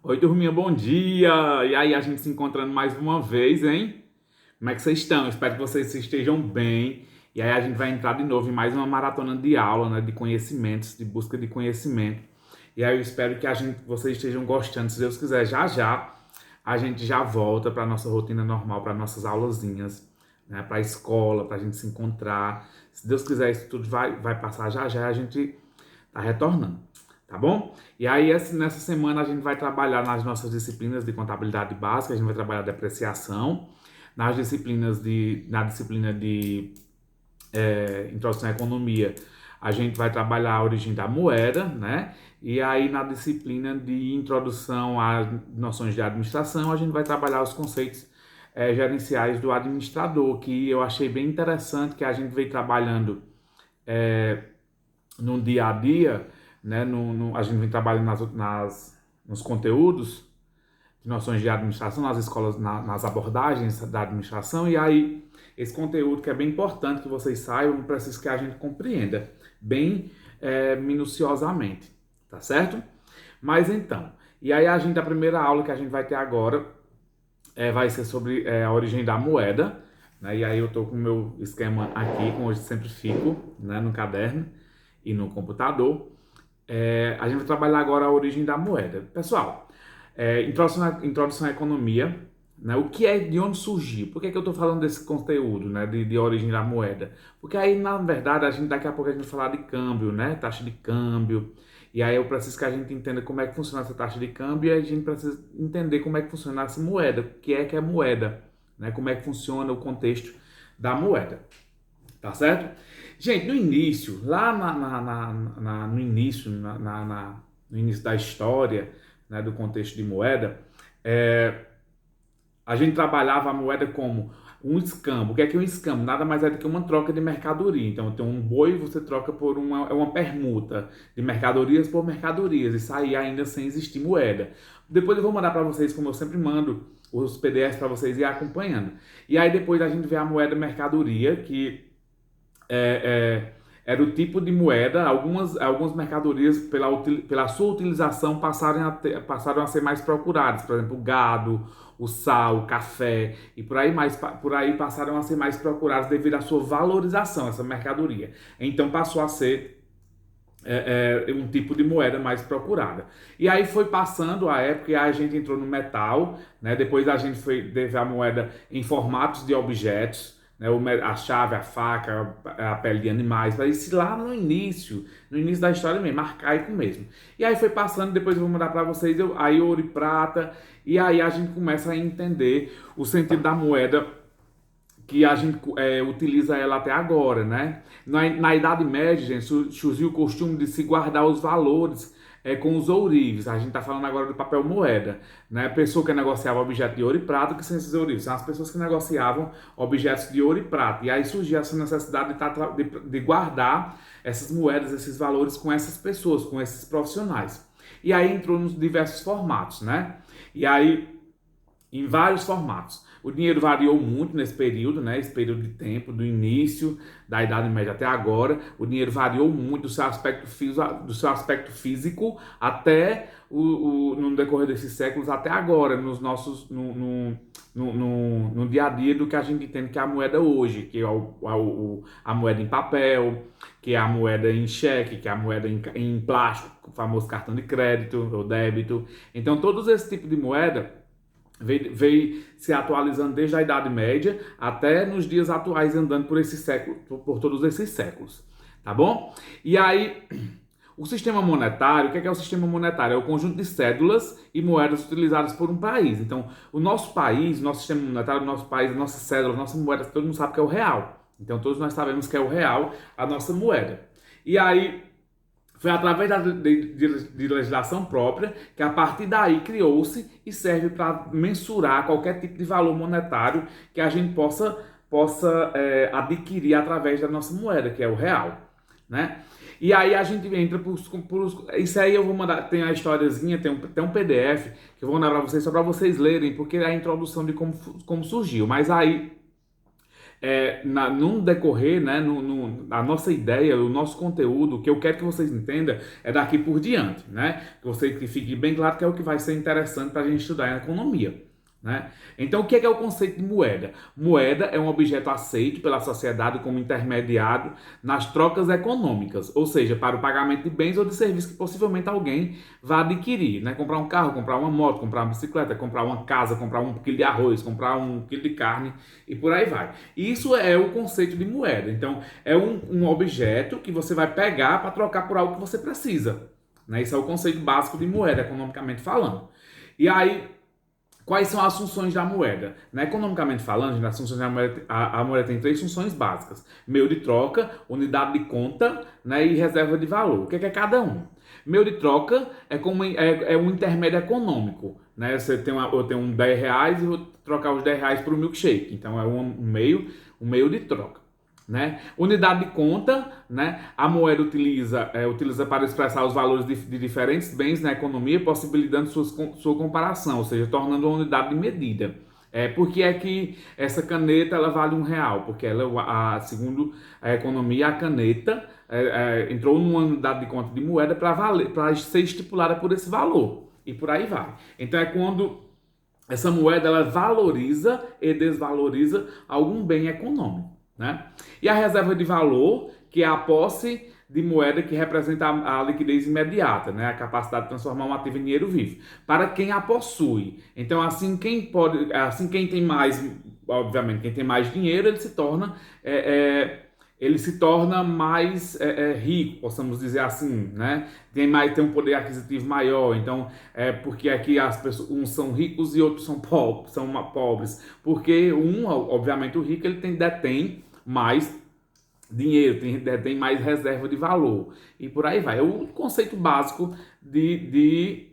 Oi, turminha, bom dia! E aí, a gente se encontrando mais uma vez, hein? Como é que vocês estão? Espero que vocês estejam bem. E aí, a gente vai entrar de novo em mais uma maratona de aula, né? De conhecimentos, de busca de conhecimento. E aí, eu espero que vocês estejam gostando. Se Deus quiser, já já, a gente já volta para nossa rotina normal, para nossas aulazinhas, né? Para a escola, para a gente se encontrar. Se Deus quiser, isso tudo vai passar já já, a gente tá retornando. Tá bom? E aí, nessa semana, a gente vai trabalhar nas nossas disciplinas de contabilidade básica, a gente vai trabalhar depreciação, na disciplina de introdução à economia, a gente vai trabalhar a origem da moeda, né? E aí, na disciplina de introdução às noções de administração, a gente vai trabalhar os conceitos gerenciais do administrador, que eu achei bem interessante, que a gente veio trabalhando no dia a dia, né, a gente vem trabalhando nos conteúdos de noções de administração, nas escolas, nas abordagens da administração, e aí esse conteúdo que é bem importante que vocês saibam, preciso que a gente compreenda bem minuciosamente, tá certo? Mas então, e aí a primeira aula que a gente vai ter agora vai ser sobre a origem da moeda, né? E aí eu estou com o meu esquema aqui, como hoje sempre fico, né, no caderno e no computador. A gente vai trabalhar agora a origem da moeda. Pessoal, introdução à economia, né? O que é, de onde surgiu? Por que eu estou falando desse conteúdo, né, de origem da moeda? Porque aí, na verdade, daqui a pouco a gente vai falar de câmbio, né? Taxa de câmbio. E aí eu preciso que a gente entenda como é que funciona essa taxa de câmbio e a gente precisa entender como é que funciona essa moeda. O que é moeda, né? Como é que funciona o contexto da moeda. Tá certo? Gente, no início, lá no início, no início da história, né, do contexto de moeda, a gente trabalhava a moeda como um escambo. O que é um escambo? Nada mais é do que uma troca de mercadoria. Então, tem um boi, você troca por uma permuta de mercadorias por mercadorias. Isso aí ainda sem existir moeda. Depois eu vou mandar para vocês, como eu sempre mando, os PDFs para vocês ir acompanhando. E aí depois a gente vê a moeda mercadoria, que era o tipo de moeda. Algumas mercadorias, pela sua utilização, passaram a ser mais procuradas. Por exemplo, o gado, o sal, o café e por aí passaram a ser mais procuradas devido à sua valorização, essa mercadoria. Então passou a ser um tipo de moeda mais procurada. E aí foi passando a época e a gente entrou no metal, né? Depois a gente teve a moeda em formatos de objetos, né, a chave, a faca, a pele de animais, isso lá no início da história mesmo, arcaico mesmo. E aí foi passando, depois eu vou mandar para vocês, aí ouro e prata, e aí a gente começa a entender o sentido da moeda, que a gente utiliza ela até agora, né? Na Idade Média, gente, surgiu o costume de se guardar os valores com os ourives. A gente está falando agora do papel moeda, né? A pessoa que negociava objetos de ouro e prata, que são esses ourives? São as pessoas que negociavam objetos de ouro e prata. E aí surgiu essa necessidade de guardar essas moedas, esses valores com essas pessoas, com esses profissionais. E aí entrou nos diversos formatos, né? E aí, em vários formatos. O dinheiro variou muito nesse período, né? Esse período de tempo, do início da Idade Média até agora. O dinheiro variou muito do seu aspecto físico até no decorrer desses séculos até agora, no dia a dia do que a gente entende que é a moeda hoje, que é a moeda em papel, que é a moeda em cheque, que é a moeda em plástico, o famoso cartão de crédito ou débito. Então, todos esses tipos de moeda veio se atualizando desde a Idade Média até nos dias atuais, andando por todos esses séculos, tá bom? E aí, o sistema monetário, o que é o sistema monetário? É o conjunto de cédulas e moedas utilizadas por um país. Então, o nosso país, nosso sistema monetário, o nosso país, nossas cédulas, nossas moedas, todo mundo sabe que é o real. Então, todos nós sabemos que é o real a nossa moeda. E aí, foi através de legislação própria que a partir daí criou-se e serve para mensurar qualquer tipo de valor monetário que a gente possa adquirir através da nossa moeda, que é o real, né? E aí a gente entra isso aí eu vou mandar, tem a historiazinha, tem um PDF que eu vou mandar para vocês, só para vocês lerem, porque é a introdução de como surgiu. Mas aí num decorrer, né, a nossa ideia, o nosso conteúdo, o que eu quero que vocês entendam é daqui por diante, né? Que fique bem claro que é o que vai ser interessante para a gente estudar em economia. Né? Então, o que é o conceito de moeda? Moeda é um objeto aceito pela sociedade como intermediário nas trocas econômicas, ou seja, para o pagamento de bens ou de serviços que possivelmente alguém vá adquirir. Né? Comprar um carro, comprar uma moto, comprar uma bicicleta, comprar uma casa, comprar um quilo de arroz, comprar um quilo de carne e por aí vai. Isso é o conceito de moeda. Então, é um objeto que você vai pegar para trocar por algo que você precisa. Né? Esse é o conceito básico de moeda, economicamente falando. E aí, quais são as funções da moeda? Né? Economicamente falando, as funções da moeda, a moeda tem três funções básicas: meio de troca, unidade de conta, né, e reserva de valor. O que é cada um? Meio de troca é um intermédio econômico. Né? Eu tenho um R$ 10 e vou trocar os R$ 10 por um milkshake. Então é um meio de troca. Né? Unidade de conta, né? A moeda utiliza para expressar os valores de diferentes bens na economia, possibilitando sua comparação, ou seja, tornando uma unidade de medida. Por que é que essa caneta ela vale R$ 1? Porque segundo a economia, a caneta entrou numa unidade de conta de moeda para ser estipulada por esse valor. E por aí vai. Então é quando essa moeda ela valoriza e desvaloriza algum bem econômico. Né? E a reserva de valor, que é a posse de moeda que representa a liquidez imediata, né? A capacidade de transformar um ativo em dinheiro vivo, para quem a possui. Então, quem tem mais, obviamente, quem tem mais dinheiro, ele se torna mais rico, possamos dizer assim, né? Tem um poder aquisitivo maior. Então, porque aqui as pessoas, uns são ricos e outros são pobres, porque obviamente, o rico detém mais dinheiro, tem mais reserva de valor e por aí vai. É o conceito básico de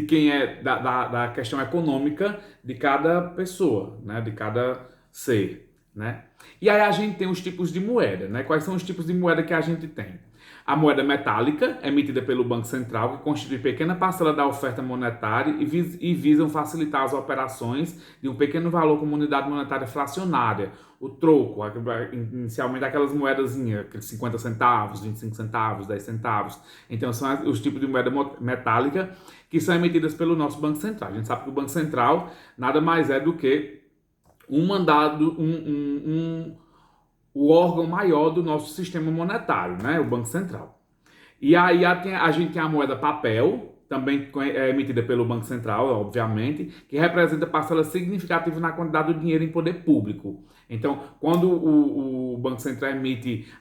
quem é da questão econômica de cada pessoa, né? De cada ser, né? E aí a gente tem os tipos de moeda, né? Quais são os tipos de moeda que a gente tem? A moeda metálica, emitida pelo Banco Central, que constitui pequena parcela da oferta monetária e visam facilitar as operações de um pequeno valor como unidade monetária fracionária. O troco, inicialmente aquelas moedazinhas, aqueles 50 centavos, 25 centavos, 10 centavos. Então são os tipos de moeda metálica que são emitidas pelo nosso Banco Central. A gente sabe que o Banco Central nada mais é do que o órgão maior do nosso sistema monetário, né? O Banco Central. E aí a gente tem a moeda papel, também emitida pelo Banco Central, obviamente, que representa parcela significativa na quantidade do dinheiro em poder público. Então, quando o Banco Central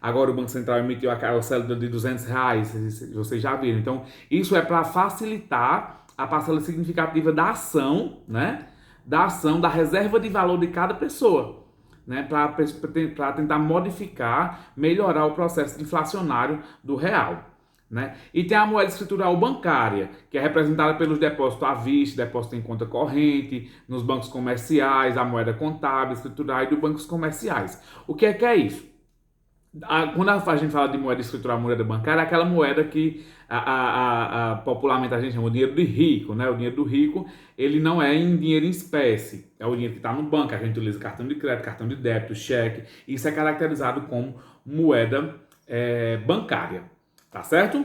agora o Banco Central emitiu aquela cédula de R$ 200, vocês já viram. Então, isso é para facilitar a parcela significativa da ação, né? Da ação, da reserva de valor de cada pessoa. Né, para tentar modificar, melhorar o processo inflacionário do real. Né? E tem a moeda escritural bancária, que é representada pelos depósitos à vista, depósito em conta corrente, nos bancos comerciais, a moeda contábil, escritural e dos bancos comerciais. O que é isso? Quando a gente fala de moeda escritural, moeda bancária, é aquela moeda que popularmente a gente chama de dinheiro de rico, né? O dinheiro do rico, ele não é em dinheiro em espécie, é o dinheiro que está no banco, a gente utiliza cartão de crédito, cartão de débito, cheque, isso é caracterizado como moeda bancária, tá certo?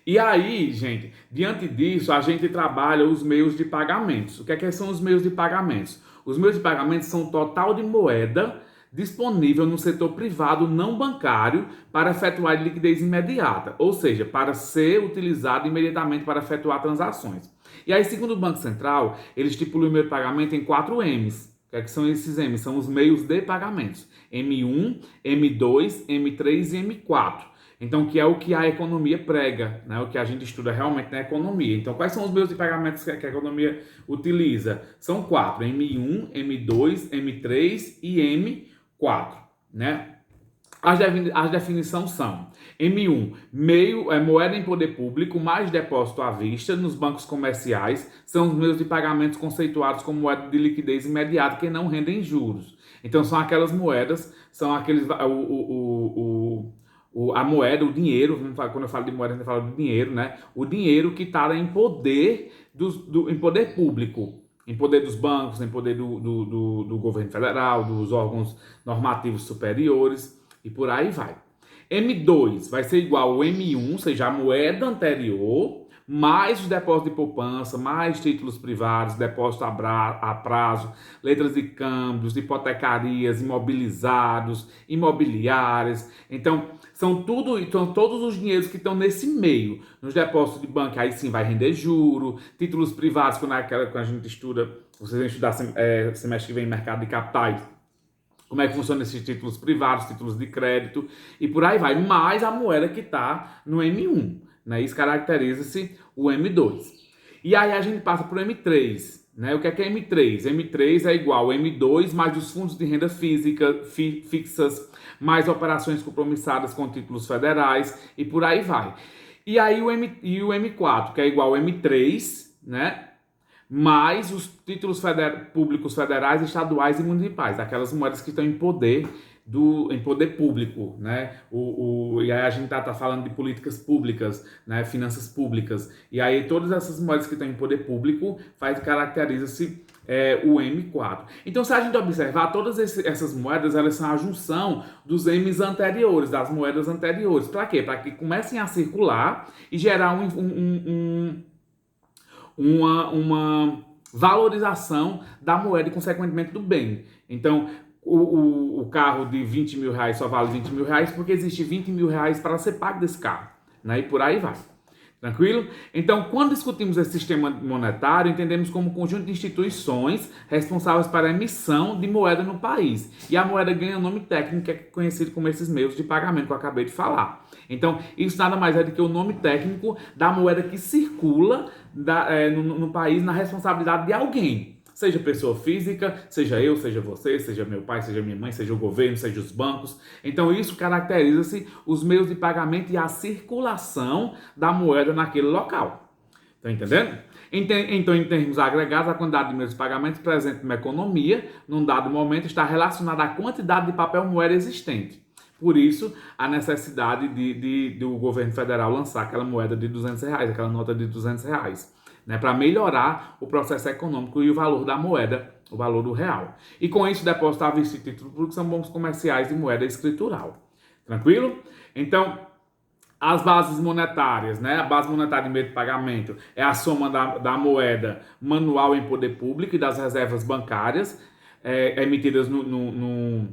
E aí, gente, diante disso, a gente trabalha os meios de pagamentos. O que são os meios de pagamentos? Os meios de pagamentos são o total de moeda disponível no setor privado não bancário para efetuar liquidez imediata, ou seja, para ser utilizado imediatamente para efetuar transações. E aí, segundo o Banco Central, ele estipula o meio de pagamento em 4 M's. O que são esses M's? São os meios de pagamentos. M1, M2, M3 e M4. Então, que é o que a economia prega, né? O que a gente estuda realmente na economia. Então, quais são os meios de pagamentos que a economia utiliza? São 4, M1, M2, M3 e M4, né? As definições são: M1, moeda em poder público mais depósito à vista nos bancos comerciais são os meios de pagamentos conceituados como moeda de liquidez imediata que não rendem juros. Então, são aquelas moedas, são aqueles... a moeda, o dinheiro, quando eu falo de moeda, a gente fala de dinheiro, né? O dinheiro que está em poder em poder público. em poder dos bancos, em poder do governo federal, dos órgãos normativos superiores e por aí vai. M2 vai ser igual ao M1, ou seja, a moeda anterior, mais os depósitos de poupança, mais títulos privados, depósito a prazo, letras de câmbios, hipotecarias, imobilizados, imobiliárias. Então, são todos os dinheiros que estão nesse meio. Nos depósitos de banco, aí sim vai render juro, títulos privados, quando a gente estuda, vocês vão estudar semestre que vem em mercado de capitais, como é que funciona esses títulos privados, títulos de crédito e por aí vai, mais a moeda que está no M1, né? Isso caracteriza-se o M2. E aí a gente passa para o M3, né? O que é M3? M3 é igual ao M2 mais os fundos de renda fixas, mais operações compromissadas com títulos federais e por aí vai. E aí o M4, que é igual ao M3, né? Mais os títulos públicos federais, estaduais e municipais, aquelas moedas que estão em poder público, né? E aí a gente tá falando de políticas públicas, né? Finanças públicas. E aí todas essas moedas que estão em poder público caracteriza-se o M4. Então, se a gente observar, todas essas moedas, elas são a junção dos M's anteriores, das moedas anteriores. Para quê? Para que comecem a circular e gerar uma valorização da moeda e, consequentemente, do bem. Então, o carro de 20 mil reais só vale 20 mil reais porque existe 20 mil reais para ser pago desse carro, né? E por aí vai. Tranquilo? Então, quando discutimos esse sistema monetário, entendemos como um conjunto de instituições responsáveis para a emissão de moeda no país. E a moeda ganha nome técnico, que é conhecido como esses meios de pagamento que eu acabei de falar. Então, isso nada mais é do que o nome técnico da moeda que circula no país na responsabilidade de alguém. Seja pessoa física, seja eu, seja você, seja meu pai, seja minha mãe, seja o governo, seja os bancos. Então isso caracteriza-se os meios de pagamento e a circulação da moeda naquele local. Estão entendendo? Então, em termos agregados, a quantidade de meios de pagamento presente numa economia, num dado momento, está relacionada à quantidade de papel moeda existente. Por isso, a necessidade do governo federal lançar aquela moeda de R$200, aquela nota de R$200. Né, para melhorar o processo econômico e o valor da moeda, o valor do real. E com isso, depositar e títulos públicos são bons comerciais de moeda escritural. Tranquilo? Então, as bases monetárias, né? A base monetária de meio de pagamento é a soma da moeda manual em poder público e das reservas bancárias emitidas num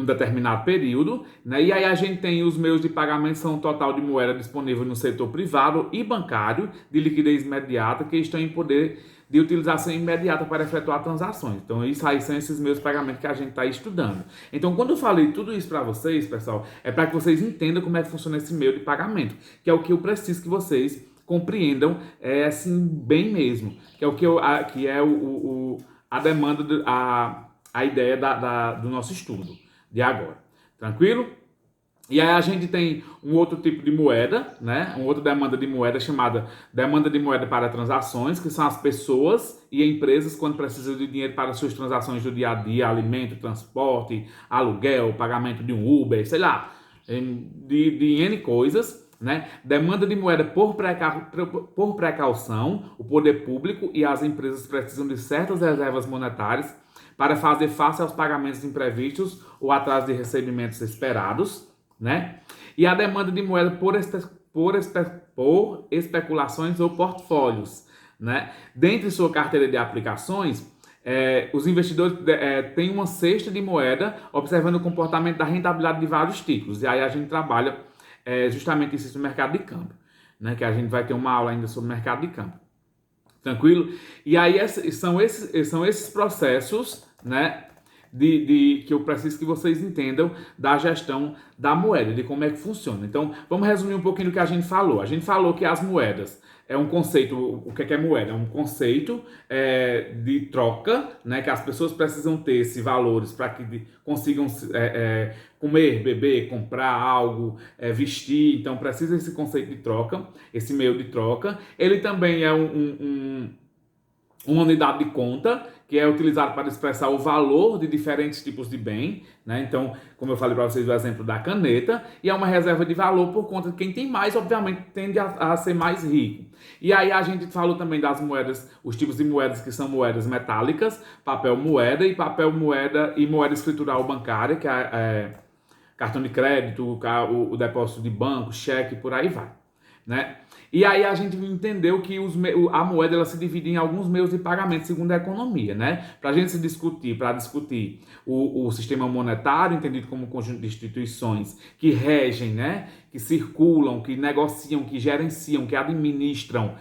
determinado período, né? E aí a gente tem os meios de pagamento, são o total de moeda disponível no setor privado e bancário de liquidez imediata que estão em poder de utilização imediata para efetuar transações. Então isso aí são esses meios de pagamento que a gente está estudando. Então quando eu falei tudo isso para vocês, pessoal, é para que vocês entendam como é que funciona esse meio de pagamento, que é o que eu preciso que vocês compreendam assim bem mesmo, que é o que a demanda, a ideia do nosso estudo de agora, tranquilo? E aí a gente tem um outro tipo de moeda, né? Uma outra demanda de moeda chamada demanda de moeda para transações, que são as pessoas e empresas quando precisam de dinheiro para suas transações do dia a dia, alimento, transporte, aluguel, pagamento de um Uber, sei lá, de N coisas, né? Demanda de moeda por precaução, o poder público e as empresas precisam de certas reservas monetárias para fazer face aos pagamentos imprevistos ou atraso de recebimentos esperados, né? E a demanda de moeda por especulações ou portfólios, né? Dentre sua carteira de aplicações, os investidores têm uma cesta de moeda observando o comportamento da rentabilidade de vários títulos. E aí a gente trabalha justamente isso no mercado de câmbio, né? Que a gente vai ter uma aula ainda sobre mercado de câmbio. Tranquilo? E aí são esses processos, né, que eu preciso que vocês entendam da gestão da moeda, de como é que funciona. Então, vamos resumir um pouquinho do que a gente falou. A gente falou que as moedas é um conceito, o que é moeda? É um conceito de troca, né, que as pessoas precisam ter esses valores para que consigam comer, beber, comprar algo, vestir. Então, precisa esse conceito de troca, esse meio de troca. Ele também é uma unidade de conta, que é utilizado para expressar o valor de diferentes tipos de bem, né? Então, como eu falei para vocês, o exemplo da caneta, e é uma reserva de valor por conta de quem tem mais, obviamente, tende a ser mais rico. E aí a gente falou também das moedas, os tipos de moedas que são moedas metálicas, papel moeda e moeda escritural bancária, que é cartão de crédito, o depósito de banco, cheque, por aí vai, né? E aí a gente entendeu que a moeda ela se divide em alguns meios de pagamento segundo a economia, né? Para a gente discutir o sistema monetário, entendido como um conjunto de instituições que regem, né? Que circulam, que negociam, que gerenciam, que administram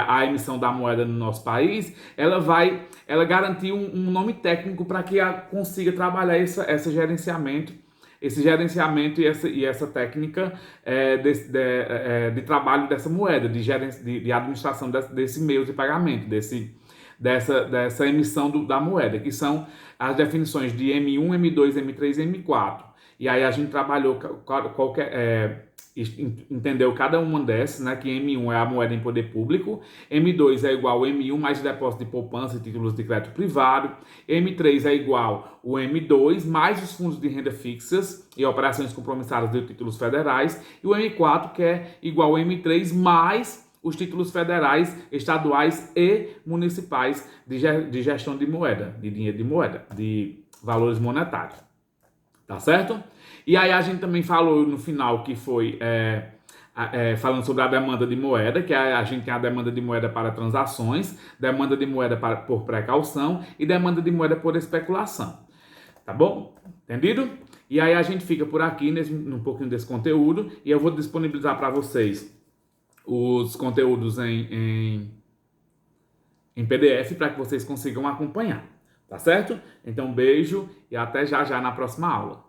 a emissão da moeda no nosso país, ela garantir um nome técnico para que consiga trabalhar esse gerenciamento e essa técnica de trabalho dessa moeda, de administração desse meio de pagamento, dessa emissão da moeda, que são as definições de M1, M2, M3 e M4. E aí a gente trabalhou entendeu cada uma dessas, né? Que M1 é a moeda em poder público, M2 é igual ao M1 mais depósito de poupança e títulos de crédito privado, M3 é igual ao M2 mais os fundos de renda fixas e operações compromissadas de títulos federais, e o M4 que é igual ao M3 mais os títulos federais, estaduais e municipais de gestão de moeda, de dinheiro de moeda, de valores monetários. Tá certo? E aí a gente também falou no final que foi falando sobre a demanda de moeda, que a gente tem a demanda de moeda para transações, demanda de moeda por precaução e demanda de moeda por especulação. Tá bom? Entendido? E aí a gente fica por aqui num pouquinho desse conteúdo e eu vou disponibilizar para vocês os conteúdos em PDF para que vocês consigam acompanhar. Tá certo? Então, beijo e até já na próxima aula.